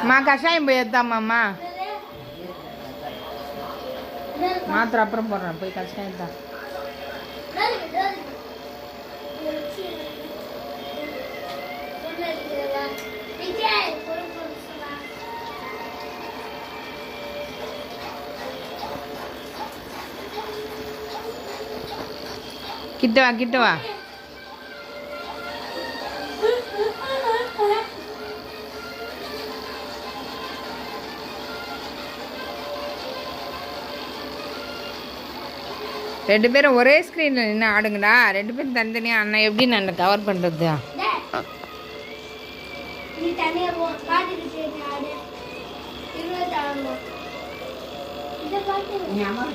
మా కషాయం పోయేద్దామమ్మా మాత్రం అப்புறம் போடுறேன் போய் కషాయం தான் கிட்ட வா ரெண்டு பேரும் ஒரே ஸ்க்ரீனில் நின்று ஆடுங்கடா. ரெண்டு பேரும் தனித்தனியாக அண்ணா எப்படி நான் கவர் பண்ணுறது? நீ அம்மா